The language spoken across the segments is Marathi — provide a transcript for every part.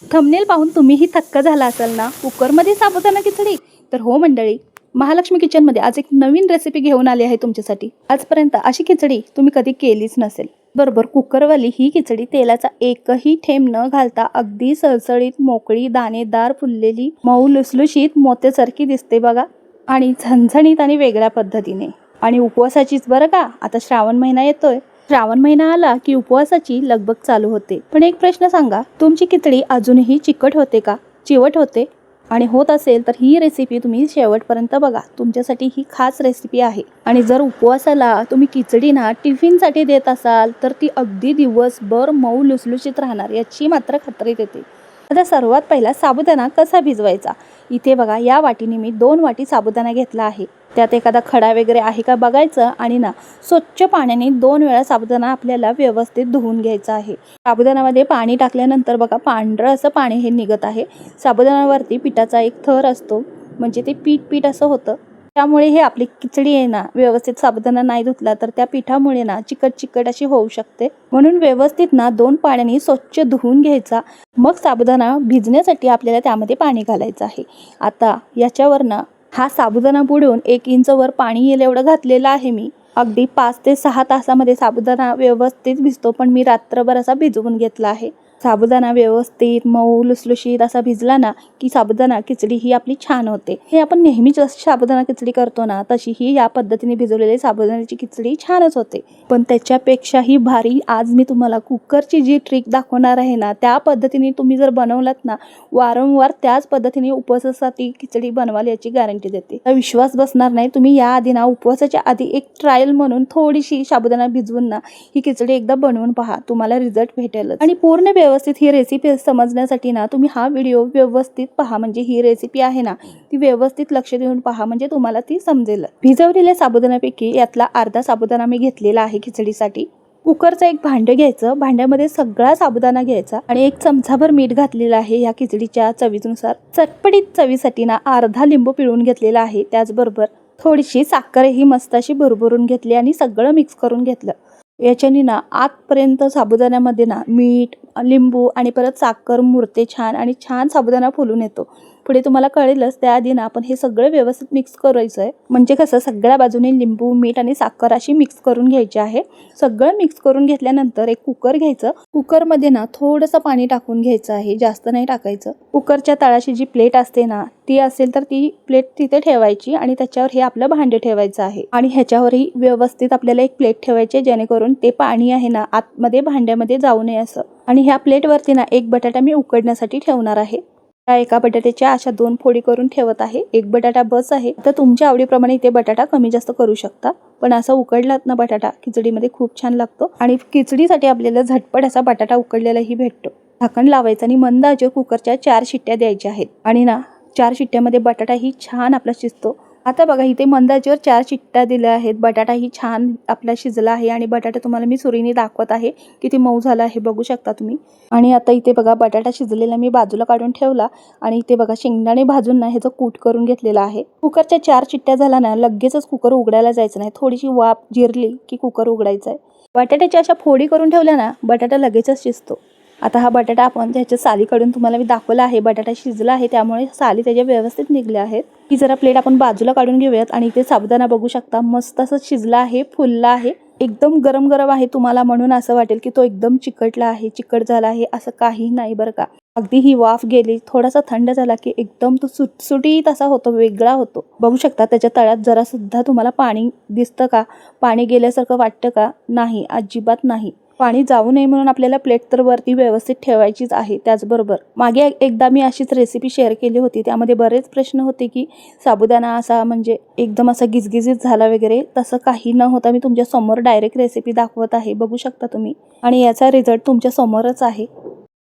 थंबनेल पाहून तुम्हीही थक्क झाला असाल ना, कुकरमध्ये साबुदाणा खिचडी. तर हो मंडळी, महालक्ष्मी किचनमध्ये आज एक नवीन रेसिपी घेऊन आली आहे तुमच्यासाठी. आजपर्यंत अशी खिचडी तुम्ही कधी केलीच नसेल. बरोबर, कुकरवाली ही खिचडी तेलाचा एकही थेंब न घालता अगदी सळसळीत, मोकळी, दाणेदार, फुललेली, मऊ लुसलुशीत मोत्यासारखी दिसते बघा. आणि झणझणीत आणि वेगळ्या पद्धतीने. आणि उपवासाचीच बरं का. आता श्रावण महिना येतोय. श्रावण महिना आला की उपवासाची लगबग चालू होते. पण एक प्रश्न सांगा, तुमची खिचडी अजूनही चिकट होते का, चिवट होते? आणि होत असेल तर ही रेसिपी तुम्ही शेवटपर्यंत बघा. तुमच्यासाठी ही खास रेसिपी आहे. आणि जर उपवासाला तुम्ही खिचडी ना टिफिनसाठी देत असाल तर ती अगदी दिवसभर मऊ लुसलुशीत राहणार याची मात्र खात्री देते. आता सर्वात पहिला साबुदाणा कसा भिजवायचा. इथे बघा, या वाटीने मी 2 वाटी साबुदाणा घेतला आहे. त्यात एखादा खडा वगैरे आहे का बघायचं आणि ना स्वच्छ पाण्याने 2 वेळा साबुदाणा आपल्याला व्यवस्थित धुवून घ्यायचा आहे. साबुदाण्यामध्ये पाणी टाकल्यानंतर बघा पांढरं असं पाणी हे निघत आहे. साबुदाण्यावरती पिठाचा एक थर असतो, म्हणजे ते पीठ असं होतं. त्यामुळे हे आपली खिचडी आहे ना, व्यवस्थित साबुदाणा नाही धुतला तर त्या पिठामुळे ना चिकट अशी होऊ शकते. म्हणून व्यवस्थित ना 2 पाण्याने स्वच्छ धुवून घ्यायचा. मग साबुदाणा भिजण्यासाठी आपल्याला त्यामध्ये पाणी घालायचं आहे. आता याच्यावर ना हा साबुदाणा बुडवून 1 इंच वर पाणी येईल एवढं घातलेलं आहे मी. अगदी 5 ते 6 तासामध्ये साबुदाणा व्यवस्थित भिजतो, पण मी रात्रभर असा भिजवून घेतला आहे. साबुदाणा व्यवस्थित मऊ लुसलुशीत असा भिजला ना की साबुदाणा खिचडी ही आपली छान होते. हे आपण नेहमीच साबुदाणा खिचडी करतो ना, तशी ही या पद्धतीने भिजवलेली साबुदाण्याची खिचडी छानच होते. पण त्याच्यापेक्षाही भारी आज मी तुम्हाला कुकरची जी ट्रिक दाखवणार आहे ना, त्या पद्धतीने तुम्ही जर बनवलात ना, वारंवार त्याच पद्धतीने उपवासासाठी खिचडी बनवाल याची गॅरंटी देते. विश्वास बसणार नाही. तुम्ही याआधी ना उपवासाच्या आधी एक ट्रायल म्हणून थोडीशी साबुदाणा भिजवून ना ही खिचडी एकदा बनवून पहा, तुम्हाला रिझल्ट भेटेलच. आणि पूर्ण व्यवस्थित ही रेसिपी समजण्यासाठी ना तुम्ही हा व्हिडिओ व्यवस्थित पहा. म्हणजे ही रेसिपी आहे ना ती व्यवस्थित लक्ष देऊन पहा, म्हणजे तुम्हाला ती समजेल. भिजवलेल्या साबुदाण्यापैकी यातला अर्धा साबुदाणा मी घेतलेला आहे खिचडीसाठी. कुकरचं एक भांडं घ्यायचं. भांड्यामध्ये सगळा साबुदाणा घ्यायचा आणि 1 चमचाभर मीठ घातलेलं आहे या खिचडीच्या चवीनुसार. चटपटीत चवीसाठी ना अर्धा लिंबू पिळून घेतलेला आहे. त्याचबरोबर थोडीशी साखरही मस्त अशी भरभरून घेतली आणि सगळं मिक्स करून घेतलं. याच्याने ना आतपर्यंत साबुदाण्यामध्ये ना मीठ, लिंबू आणि परत साखर मुरते छान आणि छान साबुदाणा फुलून येतो. पुढे तुम्हाला कळेलच. त्याआधी ना आपण हे सगळं व्यवस्थित मिक्स करायचं आहे. म्हणजे कसं सगळ्या बाजूने लिंबू, मीठ आणि साखर अशी मिक्स करून घ्यायची आहे. सगळं मिक्स करून घेतल्यानंतर एक कुकर घ्यायचं. कुकरमध्ये ना थोडंसं पाणी टाकून घ्यायचं आहे, जास्त नाही टाकायचं. कुकरच्या तळाशी जी प्लेट असते ना ती असेल तर ती प्लेट तिथे ठेवायची आणि त्याच्यावर हे आपलं भांडे ठेवायचं आहे. आणि ह्याच्यावरही व्यवस्थित आपल्याला एक प्लेट ठेवायची, जेणेकरून ते पाणी आहे ना आतमध्ये भांड्यामध्ये जाऊ नये असं. आणि ह्या प्लेटवरती ना 1 बटाटा मी उकडण्यासाठी ठेवणार आहे. त्या एका बटाट्याच्या अशा 2 फोडी करून ठेवत आहे. 1 बटाटा बस आहे. तर तुमच्या आवडीप्रमाणे इथे बटाटा कमी जास्त करू शकता. पण असा उकडलात ना बटाटा खिचडीमध्ये खूप छान लागतो. आणि खिचडीसाठी आपल्याला झटपट असा बटाटा उकडलेलाही भेटतो. झाकण लावायचं आणि मंद आचेवर कुकरच्या 4 शिट्ट्या द्यायच्या आहेत. आणि ना 4 शिट्ट्यामध्ये बटाटाही छान आपला शिजतो. आता बघा इथे मंद आचेवर 4 शिट्ट्या दिल्या आहेत. बटाटाही छान आपला शिजला आहे आणि बटाटा तुम्हाला मी सुरीने दाखवत आहे किती मऊ झाला आहे, बघू शकता तुम्ही. आणि आता इथे बघा बटाटा शिजलेला मी बाजूला काढून ठेवला आणि इथे बघा शेंगदाणे भाजून ना ह्याचं कूट करून घेतलेला आहे. कुकरच्या 4 शिट्ट्या झाला ना लगेचच कुकर उघडायला जायचं नाही. थोडीशी वाफ जिरली की कुकर उघडायचं आहे. बटाट्याच्या अशा फोडी करून ठेवल्या ना बटाटा लगेचच शिजतो. आता हा बटाटा आपण त्याच्या साली काढून तुम्हाला मी दाखवला आहे. बटाटा शिजला आहे त्यामुळे साली त्याच्या व्यवस्थित निघल्या आहेत. ही जरा प्लेट आपण बाजूला काढून घेऊयात. आणि इथे साबुदाणा बघू शकता मस्त असं शिजला आहे, फुलला आहे. एकदम गरम गरम आहे तुम्हाला, म्हणून असं वाटेल की तो एकदम चिकटला आहे, चिकट झाला आहे, असं काही नाही बरं का. अगदी ही वाफ गेली, थोडासा थंड झाला की एकदम तो सुटसुटीत असा होतो, वेगळा होतो. बघू शकता त्याच्या तळ्यात जरा सुद्धा तुम्हाला पाणी दिसतं का, पाणी गेल्यासारखं वाटतं का? नाही, अजिबात नाही. पाणी जाऊ नये म्हणून आपल्याला प्लेट तर वरती व्यवस्थित ठेवायचीच आहे. त्याचबरोबर मागे एकदा मी अशीच रेसिपी शेअर केली होती. त्यामध्ये बरेच प्रश्न होते की साबुदाणा असा म्हणजे एकदम असा गिजगिजीत झाला वगैरे. तसं काही न होता मी तुमच्या समोर डायरेक्ट रेसिपी दाखवत आहे, बघू शकता तुम्ही. आणि याचा रिझल्ट तुमच्या समोरच आहे.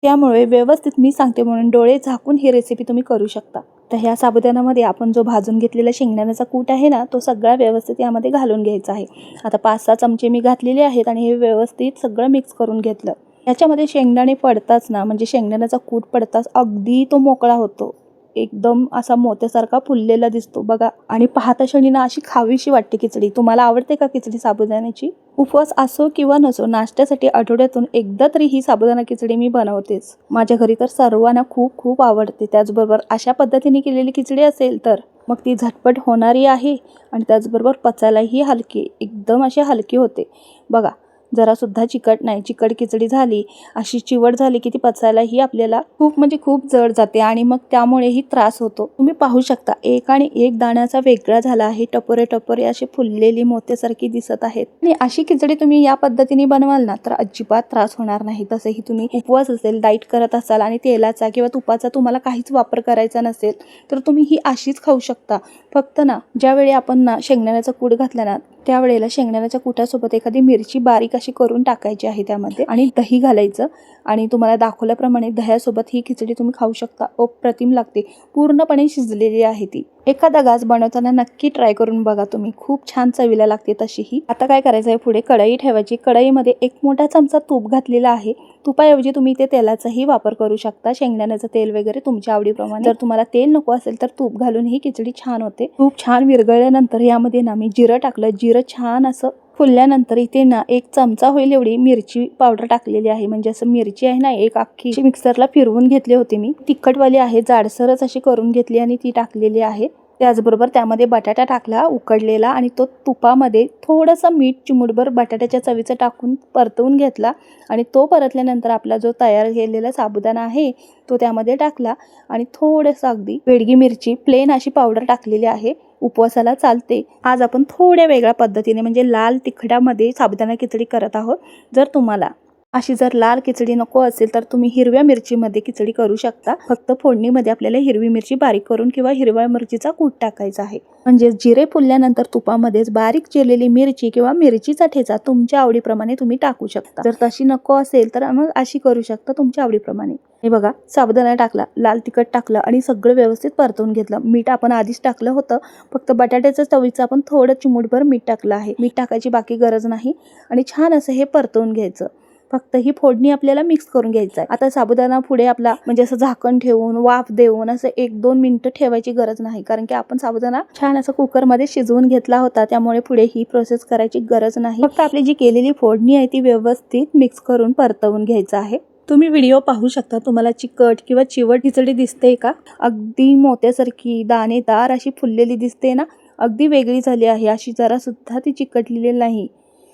त्यामुळे व्यवस्थित मी सांगते म्हणून डोळे झाकून ही रेसिपी तुम्ही करू शकता. तर ह्या साबुदाण्यामध्ये आपण जो भाजून घेतलेला शेंगदाण्याचा कूट आहे ना तो सगळा व्यवस्थित यामध्ये घालून घ्यायचा आहे. आता 5-6 चमचे मी घातलेले आहेत आणि हे व्यवस्थित सगळं मिक्स करून घेतलं. याच्यामध्ये शेंगदाणे पडताच ना, म्हणजे शेंगदाण्याचा कूट पडताच अगदी तो मोकळा होतो. एकदम असा मोत्यासारखा फुललेला दिसतो बघा. आणि पाहता क्षणी ना अशी खावीशी वाटते खिचडी. तुम्हाला आवडते का खिचडी साबुदाण्याची? उपवास असो किंवा नसो, नाश्त्यासाठी आठवड्यातून एकदा तरी ही साबुदाणा खिचडी मी बनवतेच. माझ्या घरी तर सर्वांना खूप खूप आवडते. त्याचबरोबर अशा पद्धतीने केलेली खिचडी असेल तर मग ती झटपट होणारी आहे आणि त्याचबरोबर पचायलाही हलकी, एकदम अशी हलकी होते बघा. जरासुद्धा चिकट नाही. चिकट खिचडी झाली, अशी चिवट झाली की ती पचायलाही आपल्याला खूप म्हणजे खूप जड जाते आणि मग त्यामुळेही त्रास होतो. तुम्ही पाहू शकता एक आणि एक दाण्याचा वेगळा झाला आहे. टपोरे टपोरे अशी फुललेली मोत्यासारखी दिसत आहेत. आणि अशी खिचडी तुम्ही या पद्धतीने बनवाल ना तर अजिबात त्रास होणार नाही. तसेही तुम्ही उपवास असेल, डाईट करत असाल आणि तेलाचा किंवा तुपाचा तुम्हाला काहीच वापर करायचा नसेल तर तुम्ही ही अशीच खाऊ शकता. फक्त ना ज्यावेळी आपण ना शेंगदाण्याचा कूट घातला ना त्यावेळेला शेंगदाण्याच्या कुटासोबत एखादी मिरची बारीक अशी करून टाकायची आहे त्यामध्ये आणि दही घालायचं. आणि तुम्हाला दाखवल्याप्रमाणे दह्यासोबत ही खिचडी तुम्ही खाऊ शकता. अप्रतिम लागते. पूर्णपणे शिजलेली आहे ती. एखादा घास बनवताना नक्की ट्राय करून बघा तुम्ही. खूप छान चवीला लागते तशीही. आता काय करायचं आहे, पुढे कढई ठेवायची. कढईमध्ये 1 मोठा चमचा तूप घातलेला आहे. तुपाऐवजी तुम्ही इथे तेलाचाही वापर करू शकता. शेंगदाण्याचं तेल वगैरे तुमच्या आवडीप्रमाणे. जर तुम्हाला तेल नको असेल तर तूप घालून ही खिचडी छान होते. खूप छान विरघळल्यानंतर यामध्ये ना मी जिरं टाकलं. जिरं छान असं फुलल्यानंतर इथे ना 1 चमचा होईल एवढी मिरची पावडर टाकलेली आहे. म्हणजे असं मिरची आहे ना एक अख्खी मिक्सरला फिरवून घेतली होती मी. तिखटवाली आहे, जाडसरच अशी करून घेतली आणि ती टाकलेली आहे. त्याचबरोबर त्यामध्ये बटाटा टाकला उकडलेला आणि तो तुपामध्ये थोडंसं मीठ चिमूटभर बटाट्याच्या चवीचं टाकून परतवून घेतला आणि तो परतल्यानंतर आपला जो तयार केलेला साबुदाणा आहे तो त्यामध्ये टाकला आणि थोडंसं अगदी बेडगी मिरची प्लेन अशी पावडर टाकलेली आहे. उपवासाला चालते. आज आपण थोड्या वेगळ्या पद्धतीने म्हणजे लाल तिखटामध्ये साबुदाणा खिचडी करत आहोत. जर तुम्हाला अशी जर लाल खिचडी नको असेल तर तुम्ही हिरव्या मिरचीमध्ये खिचडी करू शकता. फक्त फोडणीमध्ये आपल्याला हिरवी मिरची बारीक करून किंवा हिरव्या मिरचीचा कूट टाकायचा आहे. म्हणजे जिरे फुलल्यानंतर तुपामध्येच बारीक चिरलेली मिरची किंवा मिरचीचा ठेचा तुमच्या आवडीप्रमाणे तुम्ही टाकू शकता. जर तशी नको असेल तर मग अशी करू शकता तुमच्या आवडीप्रमाणे. हे बघा, साबुदाणा टाकला, लाल तिखट टाकलं आणि सगळं व्यवस्थित परतवून घेतलं. मीठ आपण आधीच टाकलं होतं. फक्त बटाट्याच्या चवीचं आपण थोडं चिमूटभर मीठ टाकलं आहे. मीठ टाकायची बाकी गरज नाही आणि छान असं हे परतवून घ्यायचं. फक्त ही फोडणी आपल्याला मिक्स करून घ्यायचं आहे. आता साबुदाणा पुढे आपला म्हणजे असं झाकण ठेवून वाफ देऊन असं 1-2 मिनिटं ठेवायची गरज नाही. कारण की आपण साबुदाणा छान असं कुकरमध्ये शिजवून घेतला होता. त्यामुळे पुढे ही प्रोसेस करायची गरज नाही. फक्त आपली जी केलेली फोडणी आहे ती व्यवस्थित मिक्स करून परतवून घ्यायचं आहे. तुम्ही व्हिडिओ पाहू शकता. तुम्हाला चिकट किंवा चिवट खिचडी दिसते का? अगदी मोत्यासारखी दाणेदार अशी फुललेली दिसते ना. अगदी वेगळी झाली आहे. अशी जरा सुद्धा ती चिकटलेली नाही.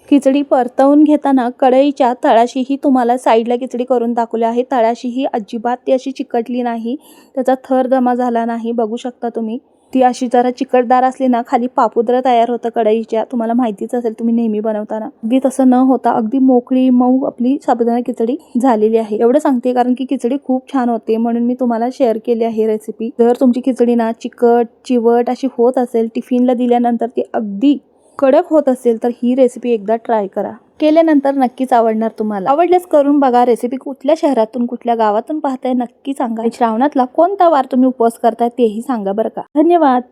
खिचडी परतवून घेताना कढईच्या तळाशीही तुम्हाला साईडला खिचडी करून दाखवली आहे. तळाशीही अजिबात ती अशी चिकटली नाही. त्याचा थर जमा झाला नाही. बघू शकता तुम्ही. ती अशी जरा चिकटदार असली ना खाली पापुद्रा तयार होतं कढईच्या. तुम्हाला माहितीच असेल तुम्ही नेहमी बनवताना. अगदी तसं न होता अगदी मोकळी मऊ आपली साबुदाणा खिचडी झालेली आहे. एवढं सांगते कारण की खिचडी खूप छान होते म्हणून मी तुम्हाला शेअर केली आहे रेसिपी. जर तुमची खिचडी ना चिकट चिवट अशी होत असेल, टिफिनला दिल्यानंतर ती अगदी कडक होत असेल तर ही रेसिपी एकदा ट्राय करा. केल्यानंतर नक्कीच आवडणार तुम्हाला. आवडल्यास करून बघा. रेसिपी कुठल्या शहरातून कुठल्या गावातून पाहताय नक्की सांगा. श्रावणातला कोणता वार तुम्ही उपवास करताय तेही सांगा बरं का. धन्यवाद.